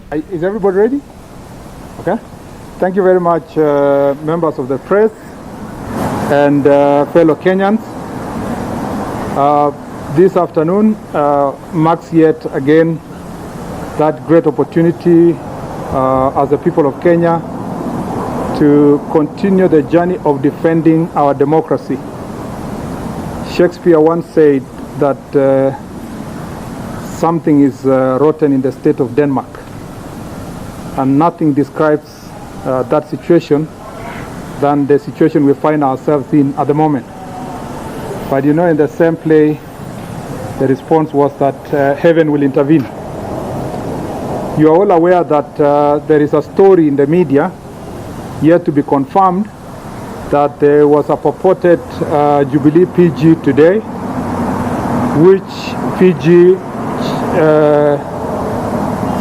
Is everybody ready? Okay. Thank you very much, members of the press and fellow Kenyans. This afternoon marks yet again that great opportunity as the people of Kenya to continue the journey of defending our democracy. Shakespeare once said that something is rotten in the state of Denmark, and nothing describes that situation than the situation we find ourselves in at the moment. But you know, in the same play, the response was that heaven will intervene. You are all aware that there is a story in the media, yet to be confirmed, that there was a purported Jubilee PG today, which PG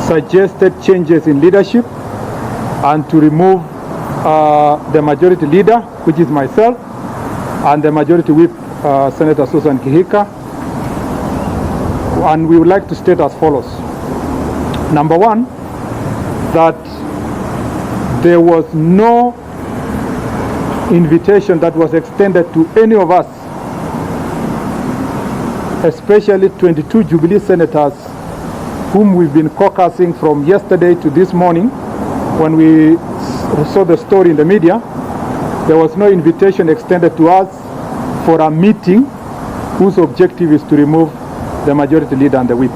suggested changes in leadership and to remove the majority leader, which is myself, and the majority whip, Senator Susan Kihika. And we would like to state as follows. Number one, that there was no invitation that was extended to any of us, especially 22 Jubilee senators whom we've been caucusing from yesterday to this morning. When we saw the story in the media, there was no invitation extended to us for a meeting whose objective is to remove the majority leader and the whip.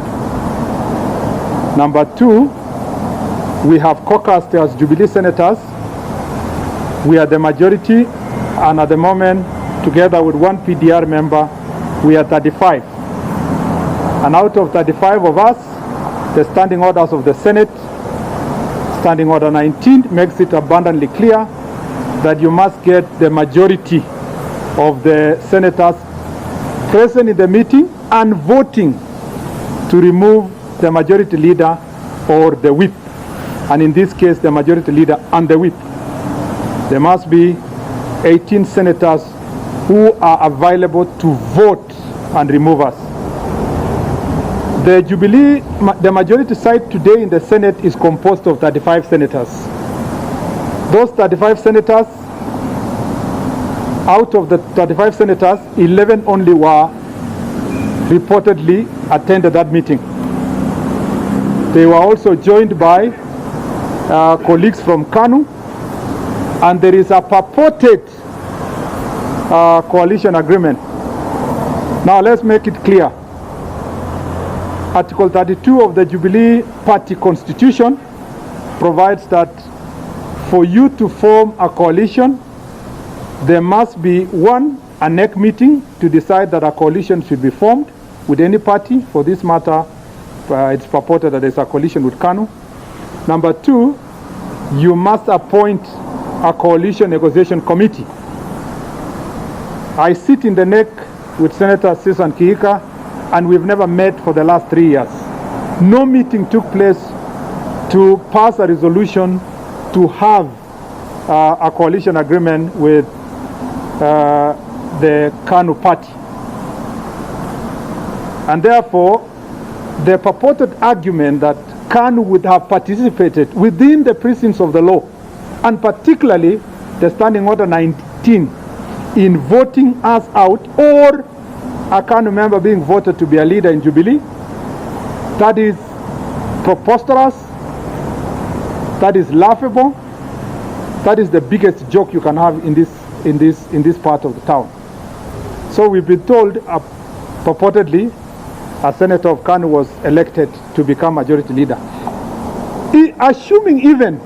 Number two, we have caucused as Jubilee senators. We are the majority, and at the moment, together with one PDR member, we are 35. And out of 35 of us, the standing orders of the Senate, Standing Order 19, makes it abundantly clear that you must get the majority of the senators present in the meeting and voting to remove the majority leader or the whip, and in this case the majority leader and the whip. There must be 18 senators who are available to vote and remove us. The Jubilee, the majority side today in the Senate is composed of 35 senators. Those 35 senators, out of the 35 senators, 11 only were reportedly attended that meeting. They were also joined by colleagues from KANU, and there is a purported coalition agreement. Now let's make it clear. Article 32 of the Jubilee Party Constitution provides that for you to form a coalition, there must be one, a NEC meeting to decide that a coalition should be formed with any party. For this matter, it's purported that there's a coalition with KANU. Number two, you must appoint a coalition negotiation committee. I sit in the NEC with Senator Susan Kihika, and we've never met for the last 3 years. No meeting took place to pass a resolution to have a coalition agreement with the KANU party. And therefore, the purported argument that KANU would have participated within the precincts of the law, and particularly the Standing Order 19, in voting us out, or a KANU member being voted to be a leader in Jubilee, that is preposterous, that is laughable, that is the biggest joke you can have in this part of the town. So we've been told purportedly a senator of KANU was elected to become majority leader. Assuming even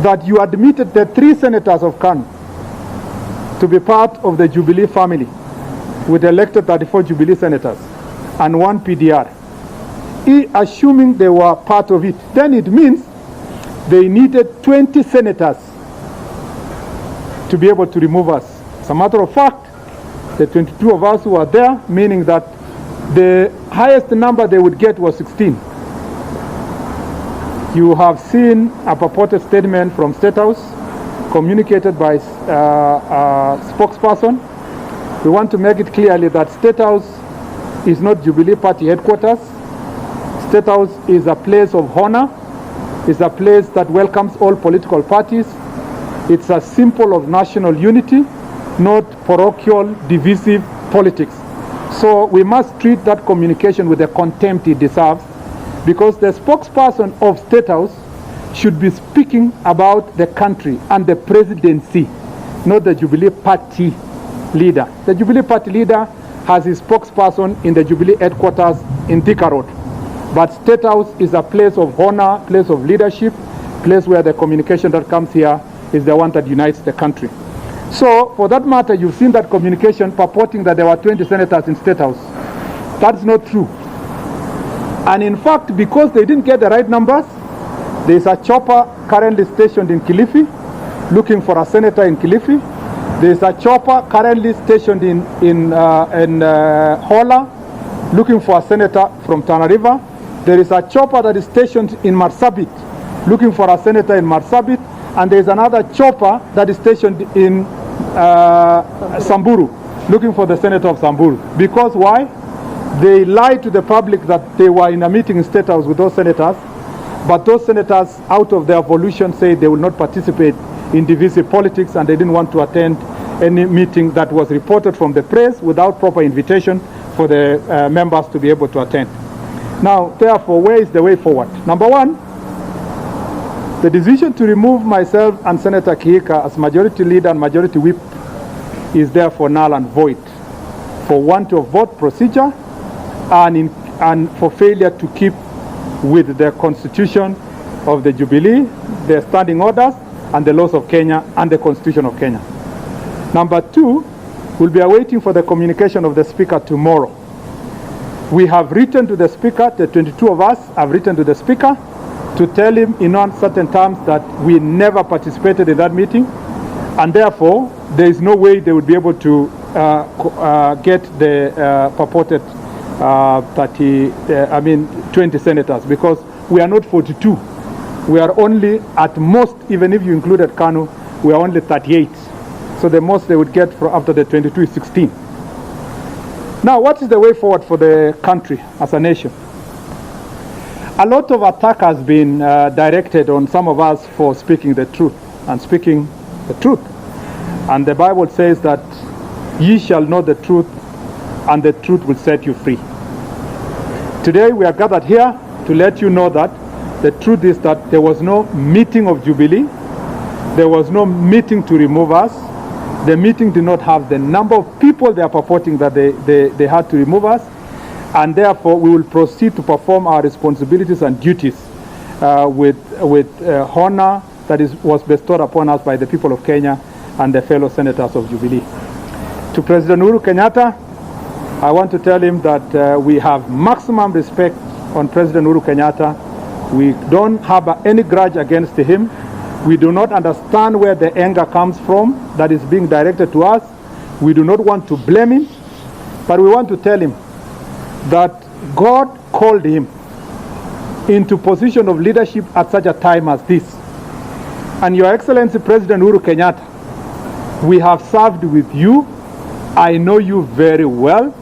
that you admitted the 3 senators of KANU to be part of the Jubilee family, with elected 34 Jubilee senators and 1 PDR, assuming they were part of it, then it means they needed 20 senators to be able to remove us. As a matter of fact, the 22 of us who are there, meaning that the highest number they would get was 16. You have seen a purported statement from State House communicated by a spokesperson. We want to make it clearly that State House is not Jubilee Party headquarters. State House is a place of honor It's a place that welcomes all political parties. It's a symbol of national unity, not parochial, divisive politics. So we must treat that communication with the contempt it deserves, because the spokesperson of State House should be speaking about the country and the presidency, not the Jubilee Party leader. The Jubilee Party leader has his spokesperson in the Jubilee headquarters in Thika Road. But State House is a place of honor, place of leadership, place where the communication that comes here is the one that unites the country. So, for that matter, you've seen that communication purporting that there were 20 senators in State House. That's not true. And in fact, because they didn't get the right numbers, there is a chopper currently stationed in Kilifi, looking for a senator in Kilifi. There is a chopper currently stationed in Hola, looking for a senator from Tana River. There is a chopper that is stationed in Marsabit, looking for a senator in Marsabit. And there is another chopper that is stationed in Samburu, looking for the senator of Samburu. Because why? They lied to the public that they were in a meeting in State House with those senators, but those senators, out of their volition, say they will not participate in divisive politics, and they didn't want to attend any meeting that was reported from the press without proper invitation for the members to be able to attend. Now, therefore, where is the way forward? Number one, the decision to remove myself and Senator Kihika as majority leader and majority whip is therefore null and void for want of vote procedure and for failure to keep with the constitution of the Jubilee, the standing orders, and the laws of Kenya and the constitution of Kenya. Number two, we'll be awaiting for the communication of the Speaker tomorrow. We have written to the Speaker, the 22 of us have written to the Speaker to tell him in uncertain terms that we never participated in that meeting, and therefore there is no way they would be able to get the purported 20 senators, because we are not 42. We are only, at most, even if you included Kanu, we are only 38. So the most they would get after the 22 is 16. Now, what is the way forward for the country as a nation? A lot of attack has been directed on some of us for speaking the truth and speaking the truth. And the Bible says that ye shall know the truth, and the truth will set you free. Today we are gathered here to let you know that the truth is that there was no meeting of Jubilee. There was no meeting to remove us. The meeting did not have the number of people they are purporting that they had to remove us. And therefore we will proceed to perform our responsibilities and duties with honor that was bestowed upon us by the people of Kenya and the fellow senators of Jubilee. To President Uhuru Kenyatta, I want to tell him that we have maximum respect on President Uhuru Kenyatta. We don't have any grudge against him. We do not understand where the anger comes from that is being directed to us. We do not want to blame him, but we want to tell him that God called him into position of leadership at such a time as this. And Your Excellency President Uhuru Kenyatta, we have served with you. I know you very well.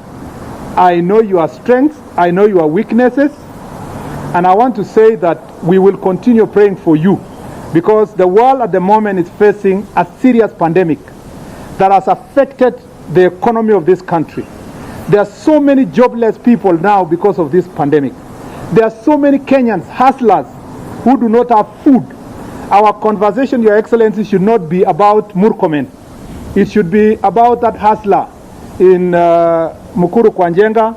I know your strengths. I know your weaknesses. And I want to say that we will continue praying for you, because the world at the moment is facing a serious pandemic that has affected the economy of this country. There are so many jobless people now because of this pandemic. There are so many Kenyans, hustlers, who do not have food. Our conversation, Your Excellency, should not be about Murkomen. It should be about that hustler in Mukuru Kwanjenga,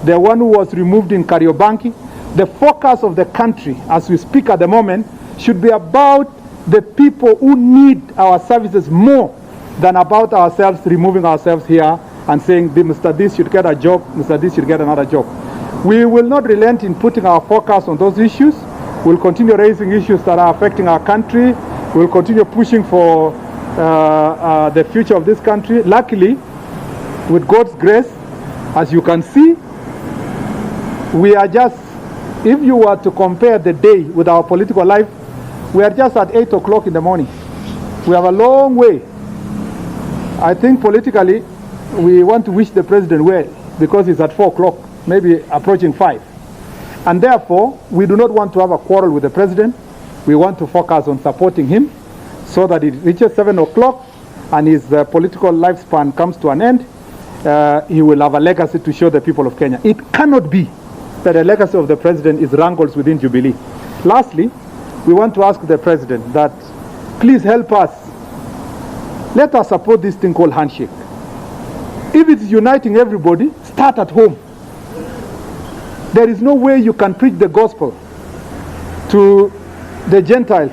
the one who was removed in Kariobanki. The focus of the country, as we speak at the moment, should be about the people who need our services more than about ourselves, removing ourselves here and saying, Mr. This should get a job, Mr. This should get another job. We will not relent in putting our focus on those issues. We'll continue raising issues that are affecting our country. We'll continue pushing for the future of this country. Luckily, with God's grace, as you can see, we are just, if you were to compare the day with our political life, we are just at 8 o'clock in the morning. We have a long way. I think politically, we want to wish the president well, because it's at 4 o'clock, maybe approaching 5. And therefore, we do not want to have a quarrel with the president. We want to focus on supporting him so that it reaches 7 o'clock and his political lifespan comes to an end. He will have a legacy to show the people of Kenya. It cannot be that the legacy of the president is wrangles within Jubilee. Lastly, we want to ask the president that please help us. Let us support this thing called handshake. If it's uniting everybody, start at home. There is no way you can preach the gospel to the Gentiles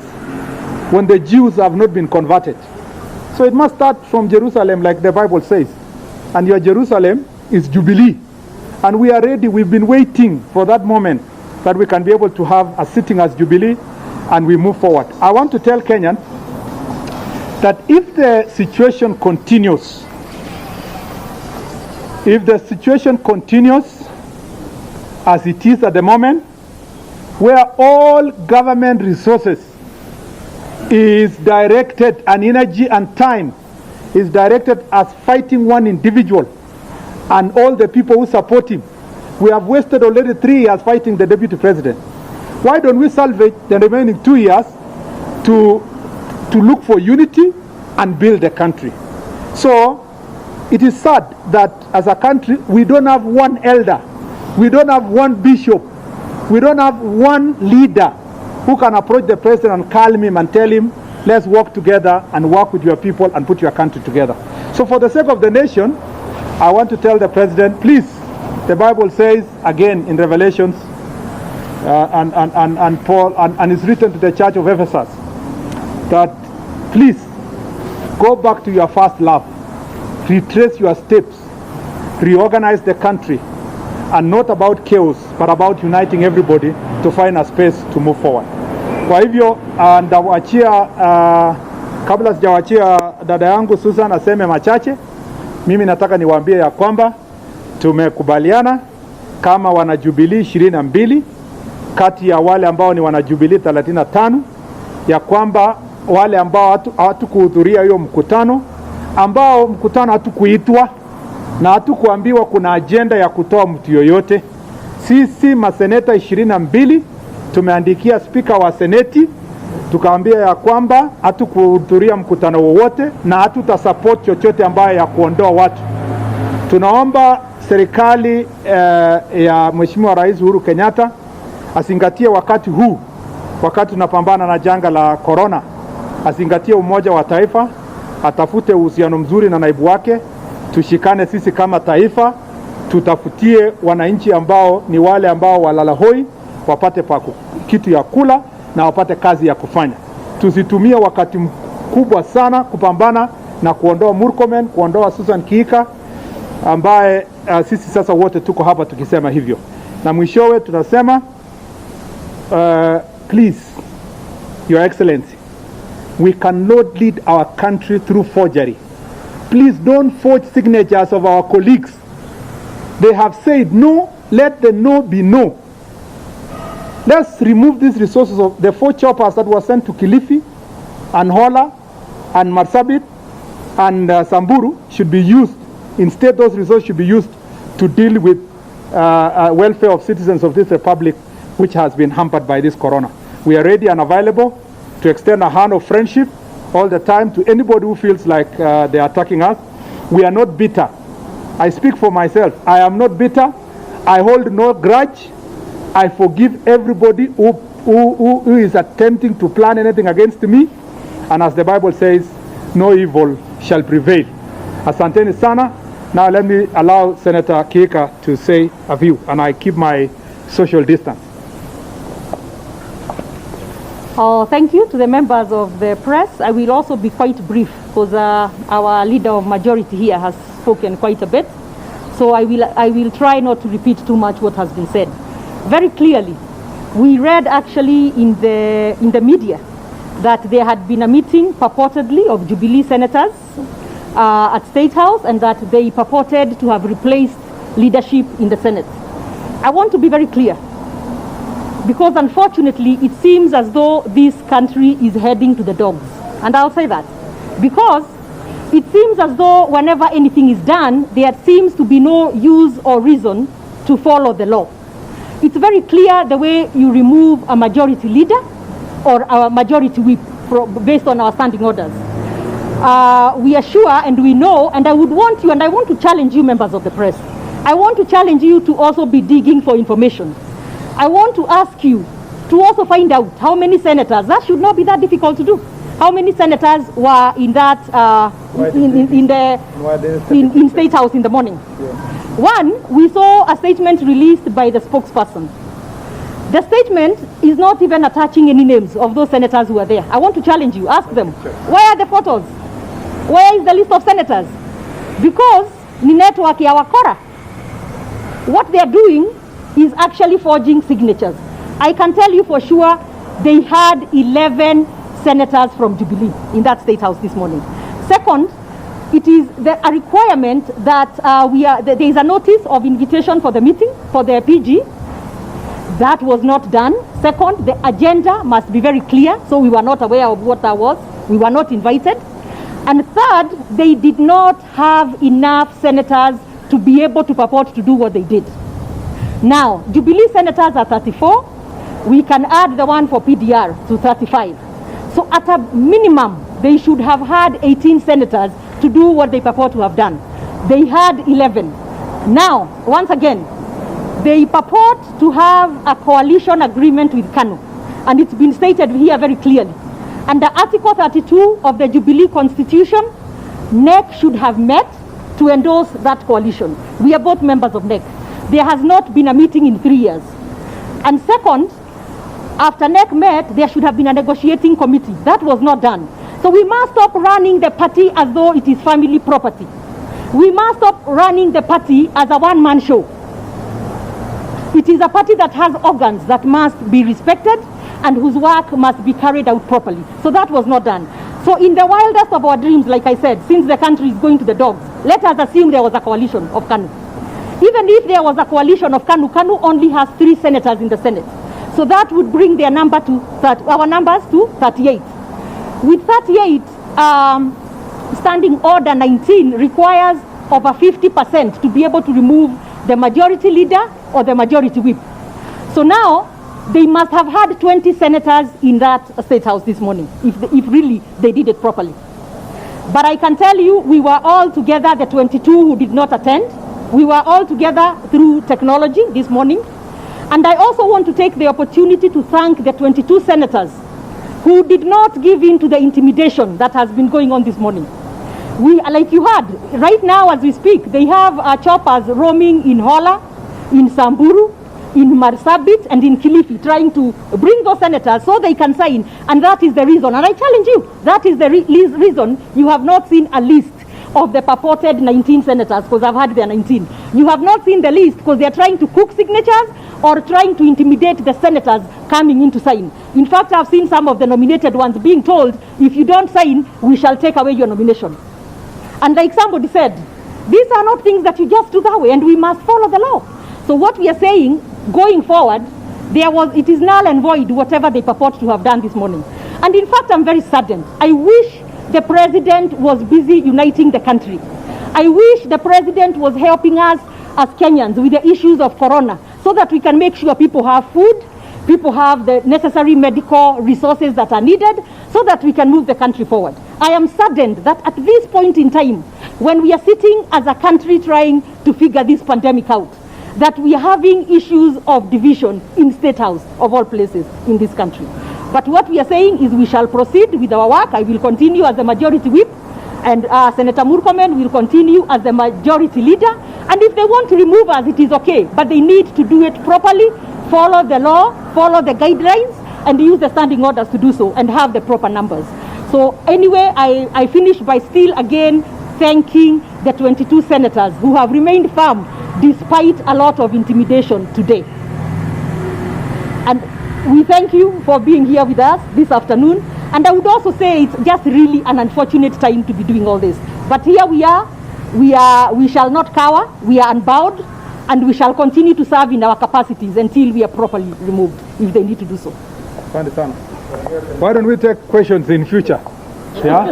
when the Jews have not been converted. So it must start from Jerusalem, like the Bible says. And your Jerusalem is Jubilee. And we are ready. We've been waiting for that moment that we can be able to have a sitting as Jubilee and we move forward. I want to tell Kenyans that if the situation continues, as it is at the moment, where all government resources is directed, and energy and time is directed as fighting one individual and all the people who support him. We have wasted already 3 years fighting the deputy president. Why don't we salvage the remaining 2 years to look for unity and build the country? So it is sad that as a country we don't have one elder, we don't have one bishop, we don't have one leader who can approach the president and calm him and tell him, let's work together and work with your people and put your country together. So for the sake of the nation, I want to tell the president, please, the Bible says again in Revelations, and Paul, and it's written to the church of Ephesus, that please go back to your first love, retrace your steps, reorganize the country, and not about chaos, but about uniting everybody to find a space to move forward. Kwa hivyo ndawachia kabla sijawachia dada yangu Susan aseme machache, mimi nataka niwaambie ya kwamba tumekubaliana kama wana Jubilee 22 kati ya wale ambao ni wana Jubilee 35 ya kwamba wale ambao hatukuhudhuria hiyo mkutano, ambao mkutano hatukuitwa na hatukuambiwa kuna agenda ya kutoa mtu yoyote, sisi maseneta 22 tumeandikia spika wa seneti tukaambia ya kwamba hatukuhudhuria mkutano wowote na hatutasupport chochote ambayo ya kuondoa watu. Tunaomba serikali ya Mheshimiwa Rais Uhuru Kenyatta azingatie wakati huu, wakati tunapambana na janga la corona, azingatie umoja wa taifa, atafute uhusiano mzuri na naibu wake, tushikane sisi kama taifa, tutafutie wananchi ambao ni wale ambao walala hoi wapate kitu ya kula na wapate kazi ya kufanya. Tusitumie wakati mkubwa sana kupambana na kuondoa Murkomen, kuondoa Susan Kihika ambaye sisi sasa wote tuko hapa tukisema hivyo. Na mwishowe tunasema please, Your Excellency, we cannot lead our country through forgery. Please don't forge signatures of our colleagues. They have said no, let the no be no. Let's remove these resources of the 4 choppers that were sent to Kilifi and Hola and Marsabit and Samburu should be used. Instead, those resources should be used to deal with welfare of citizens of this republic, which has been hampered by this corona. We are ready and available to extend a hand of friendship all the time to anybody who feels like they are attacking us. We are not bitter. I speak for myself. I am not bitter. I hold no grudge. I forgive everybody who is attempting to plan anything against me. And as the Bible says, no evil shall prevail. Asanteni sana. Now let me allow Senator Kihika to say a few, and I keep my social distance. Thank you to the members of the press. I will also be quite brief because our leader of majority here has spoken quite a bit. So I will try not to repeat too much what has been said. Very clearly, we read actually in the media that there had been a meeting purportedly of Jubilee senators at State House and that they purported to have replaced leadership in the Senate. I want to be very clear because unfortunately it seems as though this country is heading to the dogs. And I'll say that because it seems as though whenever anything is done, there seems to be no use or reason to follow the law. It's very clear the way you remove a majority leader, or our majority whip based on our standing orders. We are sure and we know, and I would want you, and I want to challenge you, members of the press. I want to challenge you to also be digging for information. I want to ask you to also find out how many senators, that should not be that difficult to do, how many senators were in that, in State House in the morning. Yeah. One, we saw a statement released by the spokesperson. The statement is not even attaching any names of those senators who are there. I want to challenge you, ask them, where are the photos? Where is the list of senators? Because ni network ya wakora. What they are doing is actually forging signatures. I can tell you for sure they had 11 senators from Jubilee in that State House this morning. Second, it is a requirement that there is a notice of invitation for the meeting, for the PG. That was not done. Second, the agenda must be very clear, so we were not aware of what that was. We were not invited. And third, they did not have enough senators to be able to purport to do what they did. Now, Jubilee senators are 34. We can add the one for PDR to 35. So at a minimum, they should have had 18 senators to do what they purport to have done. They had 11. Now, once again, they purport to have a coalition agreement with KANU. And it's been stated here very clearly. Under Article 32 of the Jubilee Constitution, NEC should have met to endorse that coalition. We are both members of NEC. There has not been a meeting in 3 years. And second, after NEC met, there should have been a negotiating committee. That was not done. So we must stop running the party as though it is family property. We must stop running the party as a one-man show. It is a party that has organs that must be respected and whose work must be carried out properly. So that was not done. So in the wildest of our dreams, like I said, since the country is going to the dogs, let us assume there was a coalition of KANU. Even if there was a coalition of KANU, KANU only has 3 senators in the Senate. So that would bring their number to our numbers to 38. With 38, Standing Order 19 requires over 50% to be able to remove the majority leader or the majority whip. So now, they must have had 20 senators in that State House this morning, if really they did it properly. But I can tell you, we were all together, the 22 who did not attend. We were all together through technology this morning. And I also want to take the opportunity to thank the 22 senators who did not give in to the intimidation that has been going on this morning. We, like you heard, right now as we speak, they have choppers roaming in Hola, in Samburu, in Marsabit, and in Kilifi, trying to bring those senators so they can sign. And that is the reason. And I challenge you, that is the reason you have not seen a list of the purported 19 senators, because I've had their 19. You have not seen the list because they are trying to cook signatures or trying to intimidate the senators coming in to sign. In fact, I've seen some of the nominated ones being told, if you don't sign, we shall take away your nomination. And like somebody said, these are not things that you just do that way, and we must follow the law. So what we are saying, going forward, it is null and void whatever they purport to have done this morning. And in fact, I'm very saddened. I wish the president was busy uniting the country. I wish the president was helping us as Kenyans with the issues of corona, so that we can make sure people have food, people have the necessary medical resources that are needed, so that we can move the country forward. I am saddened that at this point in time, when we are sitting as a country trying to figure this pandemic out, that we are having issues of division in State House, of all places in this country. But what we are saying is we shall proceed with our work. I will continue as the majority whip, and Senator Murkomen will continue as the majority leader. And if they want to remove us, it is okay, but they need to do it properly, follow the law, follow the guidelines, and use the standing orders to do so, and have the proper numbers. So anyway, I finish by still again thanking the 22 senators who have remained firm despite a lot of intimidation today. And we thank you for being here with us this afternoon. And I would also say it's just really an unfortunate time to be doing all this. But here we are. We shall not cower. We are unbowed, and we shall continue to serve in our capacities until we are properly removed, if they need to do so. Why don't we take questions in future? Yeah?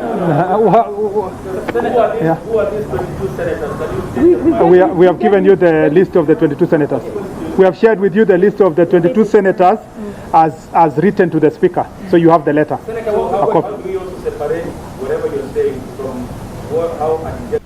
Who are these 22 senators? We have given you the list of the 22 senators. We have shared with you the list of the 22 senators as written to the Speaker. So you have the letter. Senator, how do we also separate whatever you're saying from how